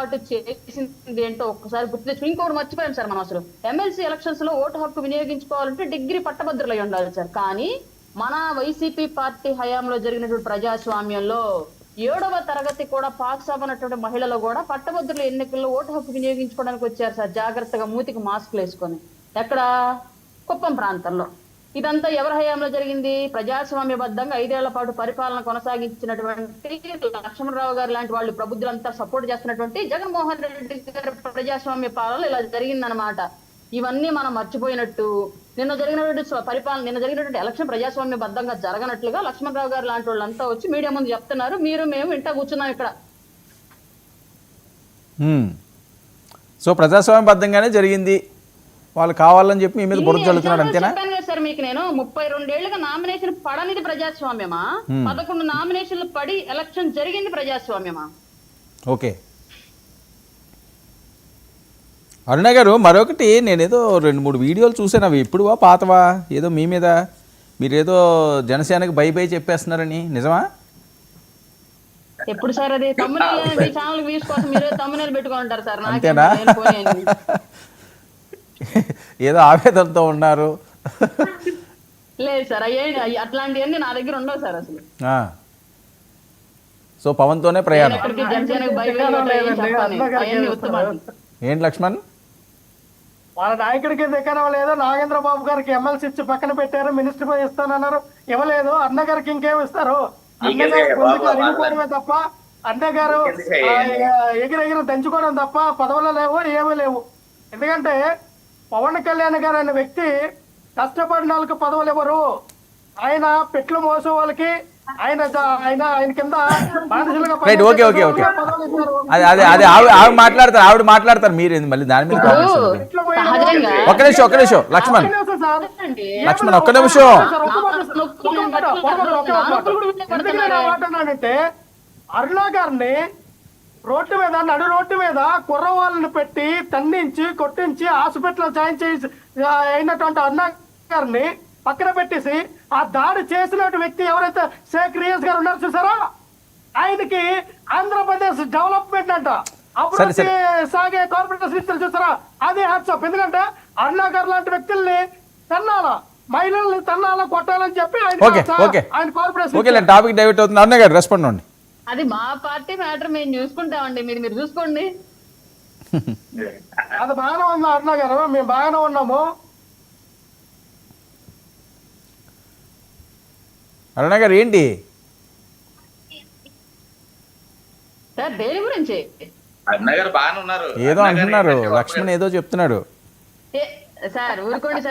పాటు చేసింది ఏంటో ఒక్కసారి గుర్తు తెచ్చుకుని ఇంకోటి మర్చిపోయాం సార్. మనం అసలు ఎమ్మెల్సీ ఎలక్షన్స్ లో ఓటు హక్కు వినియోగించుకోవాలంటే డిగ్రీ పట్టభద్రులై ఉండాలి సార్. కానీ మన వైసీపీ పార్టీ హయాంలో జరిగినటువంటి ప్రజాస్వామ్యంలో 7వ తరగతి కూడా పాస్ అవ్వనటువంటి మహిళలు కూడా పట్టభద్రుల ఎన్నికల్లో ఓటు హక్కు వినియోగించుకోవడానికి వచ్చారు సార్, జాగ్రత్తగా మూతికి మాస్క్లు వేసుకొని. ఎక్కడ? కుప్పం ప్రాంతంలో. ఇదంతా ఎవరి హయాంలో జరిగింది? ప్రజాస్వామ్యబద్ధంగా 5 ఏళ్ల పాటు పరిపాలన కొనసాగించినటువంటి లక్ష్మణరావు గారు లాంటి వాళ్ళు ప్రబుద్ధులంతా సపోర్ట్ చేస్తున్నటువంటి జగన్మోహన్ రెడ్డి గారి ప్రజాస్వామ్య పాలన ఇలా జరిగిందనమాట. ఇవన్నీ మనం మర్చిపోయినట్టు నిన్న జరిగినటువంటి ఎలక్షన్ ప్రజాస్వామ్యబద్ధంగా జరగనట్లుగా లక్ష్మణరావు గారు లాంటి వాళ్ళంతా వచ్చి మీడియా ముందు చెప్తున్నారు. మేము ఇంటా కూర్చున్నాం ఇక్కడ. సో ప్రజాస్వామ్యబద్ధంగానే జరిగింది, వాళ్ళు కావాలని చెప్పి మీ మీద బురద చల్లుతున్నారు అంతేనా? చెప్పాను కదా సార్ మీకు, నేను 32 ఏళ్లుగా నామినేషన్ పడనిది ప్రజాస్వామ్యమా? 11 నామినేషన్లు పడి ఎలక్షన్ జరిగింది ప్రజాస్వామ్యమా? ఓకే అరుణ గారు, మరొకటి నేనేదో 2-3 వీడియోలు చూసాను, అవి ఎప్పుడువా పాతవా? ఏదో మీ మీద మీరేదో జనసేనకి బై బై చెప్పేస్తున్నారని, నిజమా? ఎప్పుడు సార్ అది? తమ్మునేల్ మీ ఛానల్ వ్యూస్ కోసం మీరు తమ్మునేల్ పెట్టుకొని ఉంటారు సార్. అంతేనా? ఏదో ఆవేదనతో ఉన్నారు. లేదు సార్, అట్లాంటివన్నీ నా దగ్గర ఉండవు సార్ అసలు. సో పవన్తోనే ప్రయాణం. ఏంటి లక్ష్మణ్? వాళ్ళ నాయకుడికి దిక్కడం లేదు. నాగేంద్ర బాబు గారికి ఎమ్మెల్సీ ఇచ్చి పక్కన పెట్టారు, మినిస్టర్ పోయి ఇస్తానన్నారు, ఇవ్వలేదు. అన్న గారికి ఇంకేం ఇస్తారు? అన్నగారు తప్ప, అన్నగారు ఎగిరెగిరి దంచుకోవడం తప్ప పదవులు లేవు, ఏమీ లేవు. ఎందుకంటే పవన్ కళ్యాణ్ గారు అనే వ్యక్తి కష్టపడిన వాళ్ళకి పదవులు ఎవరు? ఆయన పెట్లు మోసే వాళ్ళకి ఆయన కింద ఆవిడ మాట్లాడతారు మీరు మళ్ళీ దాని మీద. ఒక్క నిమిషం లక్ష్మణ్, ఒక్క నిమిషం. అంటే అరుణ గారిని నడు రోడ్డు మీద కుర్రవాళ్ళని పెట్టి తన్నించి కొట్టించి హాస్పిటల్ జాయిన్ చేసి అయినటువంటి అరుణ గారిని పక్కన పెట్టేసి ఆ దాడి చేసిన వ్యక్తి ఎవరైతే షేక్ రియాజ్ గారు ఉన్నారు చూసారా, ఆయనకి ఆంధ్రప్రదేశ్ డెవలప్మెంట్ అంట అభివృద్ధి సాగే కార్పొరేషన్ ఇస్తారు చూసారా, అది హ్యాట్సాప్. ఎందుకంటే అరుణ గారు లాంటి వ్యక్తుల్ని తన్నాలా, మహిళల్ని తన్నాలా, కొట్టాలని చెప్పి ఆయన కార్పొరేషన్. టాపిక్ డైవర్ట్ అవుతుంది. అరుణ గారు రెస్పాండ్ అండి. అది మా పార్టీ మ్యాటర్, మేము చూసుకుంటామండి, మీరు చూసుకోండి. అది బాగానే ఉంది అరుణ గారు, మేము బాగానే ఉన్నాము. అరుణ గారు ఏంటి సార్ దేని గురించి? ఏదో అంటున్నారు, లక్ష్మణ్ ఏదో చెప్తున్నాడు సార్. ఊరుకోండి సార్.